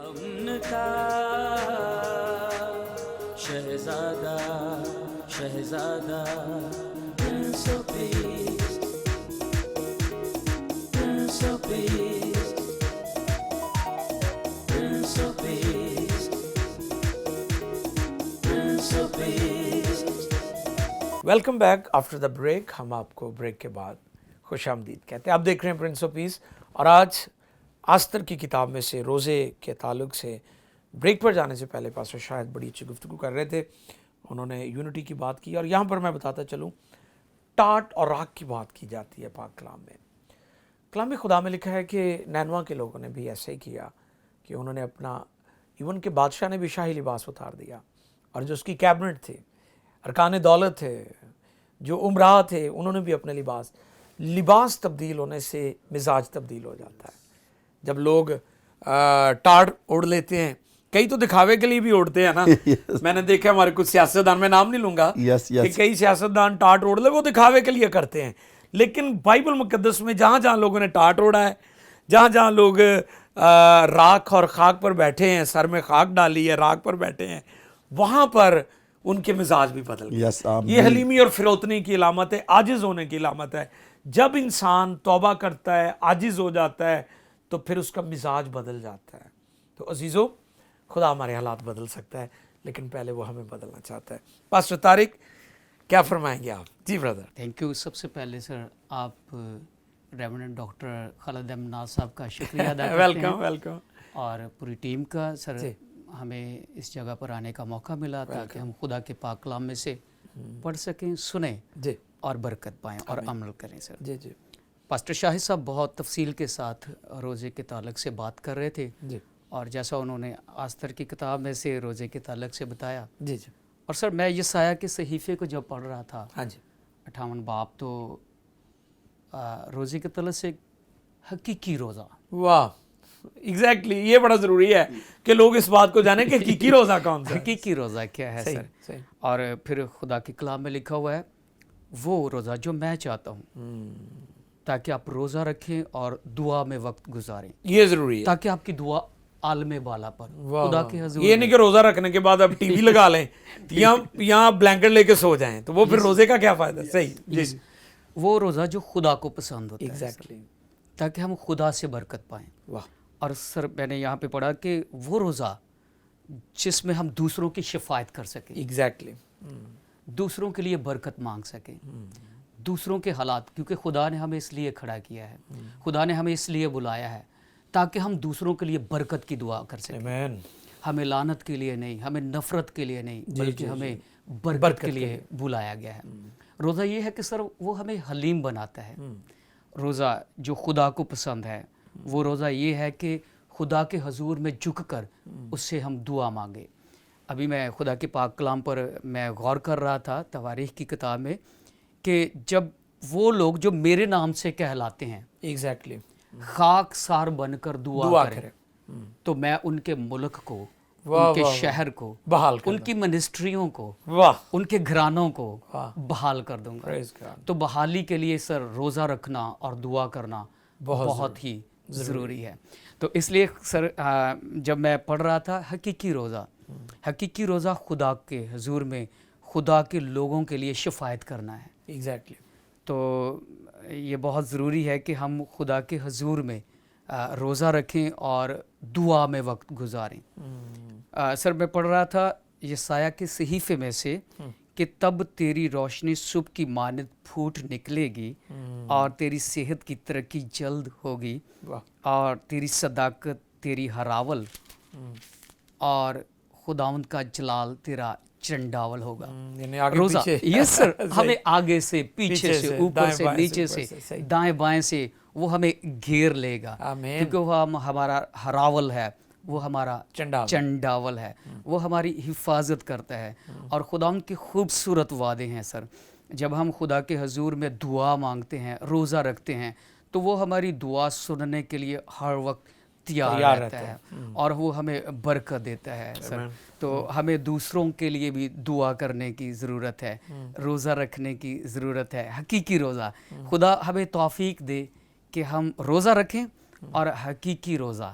امن کا شہزادہ شہزادہ prince of peace prince of peace prince of peace prince of peace. Welcome back after the break. ہم آپ کو بریک کے بعد خوش آمدید کہتے ہیں. آپ دیکھ رہے ہیں پرنس آف پیس اور آج آستر کی کتاب میں سے روزے کے تعلق سے بریک پر جانے سے پہلے پاسٹر شاہد بڑی اچھی گفتگو کر رہے تھے. انہوں نے یونٹی کی بات کی اور یہاں پر میں بتاتا چلوں ٹاٹ اور راکھ کی بات کی جاتی ہے پاک کلام میں. کلام خدا میں لکھا ہے کہ نینوا کے لوگوں نے بھی ایسے ہی کیا کہ انہوں نے اپنا ایون کہ بادشاہ نے بھی شاہی لباس اتار دیا اور جو اس کی کیبنٹ تھے ارکان دولت تھے جو عمراء تھے انہوں نے بھی اپنے لباس تبدیل ہونے سے مزاج تبدیل ہو جاتا ہے. جب لوگ ٹاٹ اوڑھ لیتے ہیں کئی تو دکھاوے کے لیے بھی اوڑھتے ہیں نا. میں نے دیکھا ہمارے کچھ سیاستدان میں نام نہیں لوں گا کہ کئی سیاستدان ٹاٹ اوڑھ لے وہ دکھاوے کے لیے کرتے ہیں. لیکن بائبل مقدس میں جہاں جہاں لوگوں نے ٹاٹ اوڑھا ہے جہاں جہاں لوگ راکھ اور خاک پر بیٹھے ہیں سر میں خاک ڈالی ہے راکھ پر بیٹھے ہیں وہاں پر ان کے مزاج بھی بدل گئے. یہ حلیمی اور فروتنی کی علامت ہے عاجز ہونے کی علامت ہے. جب انسان توبہ کرتا ہے عاجز ہو جاتا ہے تو پھر اس کا مزاج بدل جاتا ہے. تو عزیزو خدا ہمارے حالات بدل سکتا ہے لیکن پہلے وہ ہمیں بدلنا چاہتا ہے. پاسٹر طارق کیا فرمائیں گے آپ؟ جی بردر. Thank you. سب سے پہلے سر آپ ریورنڈ ڈاکٹر خالد احمد صاحب کا شکریہ ادا کرتے ہیں. Welcome welcome. اور پوری ٹیم کا. سر ہمیں اس جگہ پر آنے کا موقع ملا تاکہ ہم خدا کے پاک کلام میں سے پڑھ سکیں سنیں جی اور برکت پائیں اور عمل کریں. سر جی جی پاسٹر شاہد صاحب بہت تفصیل کے ساتھ روزے کے تعلق سے بات کر رہے تھے جی اور جیسا انہوں نے آستر کی کتاب میں سے روزے کے تعلق سے بتایا. جی جی. اور سر میں یہ سایہ کے صحیفے کو جب پڑھ رہا تھا ہاں جی 58 باب تو روزے کے تعلق سے حقیقی روزہ. واہ ایگزیکٹلی یہ بڑا ضروری ہے کہ لوگ اس بات کو جانیں کہ حقیقی روزہ کون سا ہے. حقیقی روزہ کیا ہے سر. صحیح. اور پھر خدا کے کلام میں لکھا ہوا ہے وہ روزہ جو میں چاہتا ہوں تاکہ آپ روزہ رکھیں اور دعا میں وقت گزاریں. یہ ضروری ہے تاکہ آپ کی دعا عالم بالا پر خدا کے حضور. یہ نہیں کہ روزہ رکھنے کے بعد آپ ٹی وی لگا لیں یہاں بلینکٹ لے کے سو جائیں تو وہ پھر روزے کا کیا فائدہ. صحیح جی. وہ روزہ جو خدا کو پسند ہوتا ہے ایگزیکٹلی تاکہ ہم خدا سے برکت پائیں. واہ. اور سر میں نے یہاں پہ پڑھا کہ وہ روزہ جس میں ہم دوسروں کی شفاعت کر سکیں. ایگزیکٹلی. دوسروں کے لیے برکت مانگ سکیں. دوسروں کے حالات کیونکہ خدا نے ہمیں اس لیے کھڑا کیا ہے خدا نے ہمیں اس لیے بلایا ہے تاکہ ہم دوسروں کے لیے برکت کی دعا کر سکیں. آمین. ہمیں لعنت کے لیے نہیں ہمیں نفرت کے لیے نہیں بلکہ ہمیں برکت کے لیے بلایا گیا ہے. روزہ یہ ہے کہ سر وہ ہمیں حلیم بناتا ہے. روزہ جو خدا کو پسند ہے وہ روزہ یہ ہے کہ خدا کے حضور میں جھک کر اس سے ہم دعا مانگے. ابھی میں خدا کے پاک کلام پر میں غور کر رہا تھا تواریخ کی کتاب میں کہ جب وہ لوگ جو میرے نام سے کہلاتے ہیں ایگزیکٹلی خاک سار بن کر دعا کریں تو میں ان کے ملک کو ان کے شہر کو بحال ان کی منسٹریوں کو واہ ان کے گھرانوں کو بحال کر دوں گا. God. تو بحالی کے لیے سر روزہ رکھنا اور دعا کرنا بہت ہی ضروری ہے. تو اس لیے سر جب میں پڑھ رہا تھا حقیقی روزہ خدا کے حضور میں خدا کے لوگوں کے لیے شفاعت کرنا ہے. ایگزیکٹلی. تو یہ بہت ضروری ہے کہ ہم خدا کے حضور میں روزہ رکھیں اور دعا میں وقت گزاریں. سر میں پڑھ رہا تھا یسایہ کے صحیفے میں سے کہ تب تیری روشنی صبح کی مانند پھوٹ نکلے گی اور تیری صحت کی ترقی جلد ہوگی اور تیری صداقت تیری ہراول اور خداوند کا جلال تیرا چنڈاول ہوگا. روزہ یس سر ہمیں آگے سے پیچھے سے اوپر سے نیچے سے دائیں بائیں سے وہ ہمیں گھیر لے گا کیونکہ وہ ہمارا ہراول ہے وہ ہمارا چنڈاول ہے وہ ہماری حفاظت کرتا ہے. اور خداوند کے خوبصورت وعدے ہیں سر. جب ہم خدا کے حضور میں دعا مانگتے ہیں روزہ رکھتے ہیں تو وہ ہماری دعا سننے کے لیے ہر وقت تیار رہتا ہے اور وہ ہمیں برکت دیتا ہے سر. تو ہمیں دوسروں کے لیے بھی دعا کرنے کی ضرورت ہے روزہ رکھنے کی ضرورت ہے. حقیقی روزہ خدا ہمیں توفیق دے کہ ہم روزہ رکھیں اور حقیقی روزہ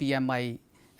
PMI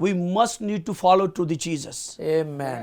we must need to follow to the Jesus. Amen.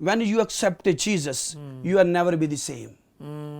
when you accept Jesus, you are never be the same.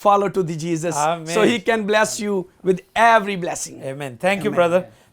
follow to the Jesus, so he can bless you with every blessing. Amen. Thank you brother.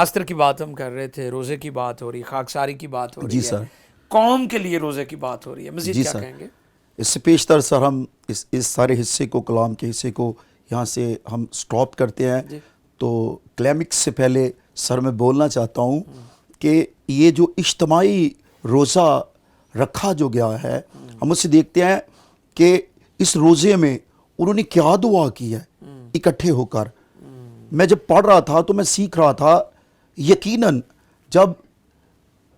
Esther کی بات ہم کر رہے تھے, روزے کی بات ہو رہی, خاکساری کی بات ہو رہی جی ہے, سر. قوم کے لیے روزے کی بات ہو رہی ہے, مزید جی کیا سر. کہیں گے؟ اس سے پیشتر سر ہم اس سارے حصے کو, کلام کے حصے کو یہاں سے ہم سٹاپ کرتے ہیں. جی. تو کلائمیکس سے پہلے سر میں بولنا چاہتا ہوں کہ یہ جو اجتماعی روزہ رکھا جو گیا ہے, ہم اسے دیکھتے ہیں کہ اس روزے میں انہوں نے کیا دعا کی ہے اکٹھے ہو کر. میں جب پڑھ رہا تھا تو میں سیکھ رہا تھا, یقیناً جب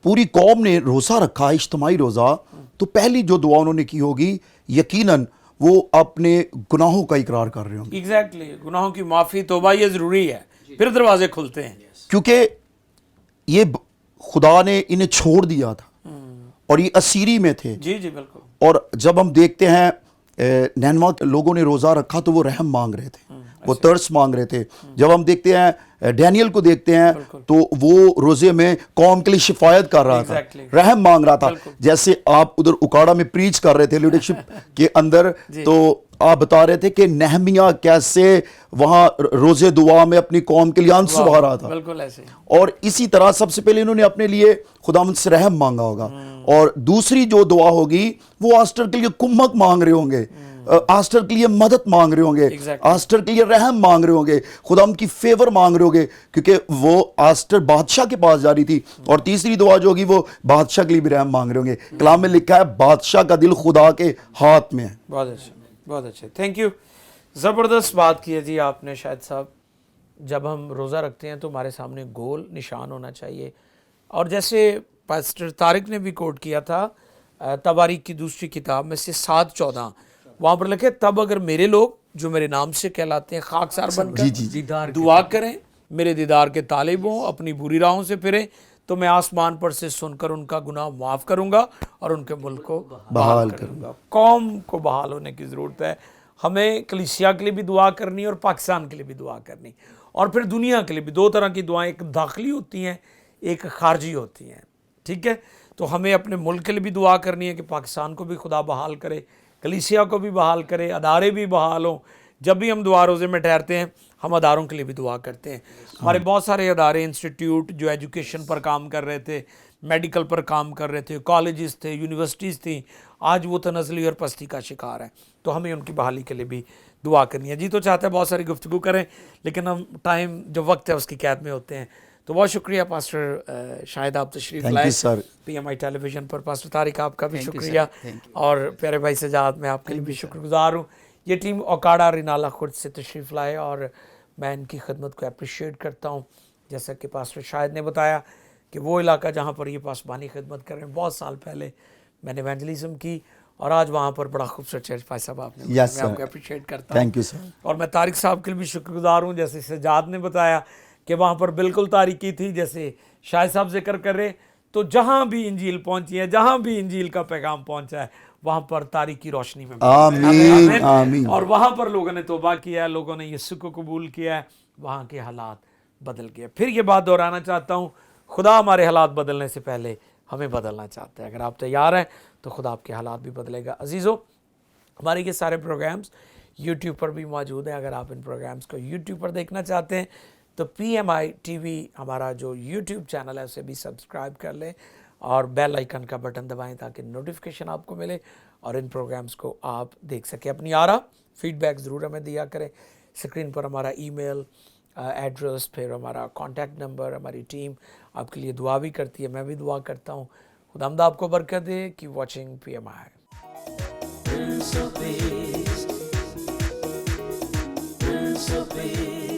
پوری قوم نے روزہ رکھا, اجتماعی روزہ, تو پہلی جو دعا انہوں نے کی ہوگی یقیناً وہ اپنے گناہوں کا اقرار کر رہے ہوں گے. ایگزیکٹلی, گناہوں کی معافی, توبہ, یہ ضروری ہے, پھر دروازے کھلتے ہیں. کیونکہ یہ خدا نے انہیں چھوڑ دیا تھا اور یہ اسیری میں تھے. جی جی بالکل. اور جب ہم دیکھتے ہیں نینوا کے لوگوں نے روزہ رکھا تو وہ رحم مانگ رہے تھے, وہ ترس مانگ رہے تھے. جب ہم دیکھتے ہیں ڈینیل کو دیکھتے ہیں تو وہ روزے میں قوم کے لیے شفایت کر رہا تھا, رحم مانگ رہا تھا. جیسے آپ ادھر اکاڑا میں پریچ کر رہے تھے لیڈرشپ کے اندر, تو آپ بتا رہے تھے کہ نہمیہ کیسے وہاں روزے دعا میں اپنی قوم کے لیے آنسو بہا رہا تھا. بالکل ایسے. اور اسی طرح سب سے پہلے انہوں نے اپنے لیے خداوند سے رحم مانگا ہوگا, اور دوسری جو دعا ہوگی وہ آسٹر کے لیے کمک مانگ رہے ہوں گے, آسٹر کے لیے مدد مانگ رہے ہوں گے, آسٹر کے لیے رحم مانگ رہے ہوں گے, خداوند کی فیور مانگ رہے ہوں گے, کیونکہ وہ آسٹر بادشاہ کے پاس جا رہی تھی. اور تیسری دعا جو ہوگی وہ بادشاہ کے لیے بھی رحم مانگ رہے ہوں گے. کلام میں لکھا ہے بادشاہ کا دل خدا کے ہاتھ میں ہے. بہت اچھا, بہت اچھا, تھینک یو. زبردست بات کی ہے جی آپ نے شاہد صاحب. جب ہم روزہ رکھتے ہیں تو ہمارے سامنے گول نشان ہونا چاہیے, اور جیسے پاسٹر طارق نے بھی کوٹ کیا تھا تواریخ کی دوسری کتاب میں سے 7:14, وہاں پر لکھے تب اگر میرے لوگ جو میرے نام سے کہلاتے ہیں خاکسار بن کر دعا کریں, میرے دیدار کے طالب ہوں, اپنی بری راہوں سے پھریں, تو میں آسمان پر سے سن کر ان کا گناہ معاف کروں گا اور ان کے ملک کو بحال کروں گا. قوم کو بحال ہونے کی ضرورت ہے. ہمیں کلیسیا کے لیے بھی دعا کرنی اور پاکستان کے لیے بھی دعا کرنی, اور پھر دنیا کے لیے بھی. 2 طرح کی دعائیں, ایک داخلی ہوتی ہیں, ایک خارجی ہوتی ہیں, ٹھیک ہے. تو ہمیں اپنے ملک کے لیے بھی دعا کرنی ہے کہ پاکستان کو بھی خدا بحال کرے, کلیسیا کو بھی بحال کرے, ادارے بھی بحال ہوں. جب بھی ہم دعا روزے میں ٹھہرتے ہیں ہم اداروں کے لیے بھی دعا کرتے ہیں. ہمارے بہت سارے ادارے, انسٹیٹیوٹ جو ایجوکیشن پر کام کر رہے تھے, میڈیکل پر کام کر رہے تھے, کالجز تھے, یونیورسٹیز تھیں, آج وہ تنزلی اور پستی کا شکار ہیں. تو ہمیں ان کی بحالی کے لیے بھی دعا کرنی ہے. جی تو چاہتے ہیں بہت ساری گفتگو کریں, لیکن ہم ٹائم جو وقت ہے اس کی قید میں ہوتے ہیں. تو بہت شکریہ پاسٹر شاہد, آپ تشریف لائے پی ایم آئی ٹیلی ویژن پر. پاسٹر طارق آپ کا بھی شکریہ, اور پیارے بھائی سجاد, میں آپ کے لیے بھی شکر گزار ہوں. یہ ٹیم اوکاڑا رینالا خرد سے تشریف لائے, اور میں ان کی خدمت کو اپریشیٹ کرتا ہوں. جیسا کہ پاسٹر شاہد نے بتایا کہ وہ علاقہ جہاں پر یہ پاسبانی خدمت کر رہے ہیں, بہت سال پہلے میں نے ایونجلزم کی, اور آج وہاں پر بڑا خوبصورت چرچ بھائی صاحب آپ نے, میں آپ کو اپریشیٹ کرتا ہوں. Thank you sir. اور میں طارق صاحب کے لیے بھی شکر گزار ہوں, جیسے سجاد نے بتایا کہ وہاں پر بالکل تاریکی تھی, جیسے شاہد صاحب ذکر کر رہے. تو جہاں بھی انجیل پہنچی ہے, جہاں بھی انجیل کا پیغام پہنچا ہے, وہاں پر تاریکی روشنی میں آمین آمین. اور وہاں پر لوگوں نے توبہ کیا ہے, لوگوں نے یسوع کو قبول کیا ہے, وہاں کے حالات بدل گئے. پھر یہ بات دہرانا چاہتا ہوں, خدا ہمارے حالات بدلنے سے پہلے ہمیں بدلنا چاہتا ہے. اگر آپ تیار ہیں تو خدا آپ کے حالات بھی بدلے گا. عزیزو, ہمارے یہ سارے پروگرامز یوٹیوب پر بھی موجود ہیں. اگر آپ ان پروگرامز کو یوٹیوب پر دیکھنا چاہتے ہیں تو پی ایم آئی ٹی وی ہمارا جو یوٹیوب چینل ہے اسے بھی سبسکرائب کر لیں, اور بیل آئیکن کا بٹن دبائیں تاکہ نوٹیفیکیشن آپ کو ملے اور ان پروگرامز کو آپ دیکھ سکیں. اپنی آرا فیڈ بیک ضرور ہمیں دیا کریں. اسکرین پر ہمارا ای میل ایڈریس, پھر ہمارا کانٹیکٹ نمبر. ہماری ٹیم آپ کے لیے دعا بھی کرتی ہے, میں بھی دعا کرتا ہوں. خداوند آپ کو برکت دے. Keep watching P M I. Prince of Peace, Prince of Peace.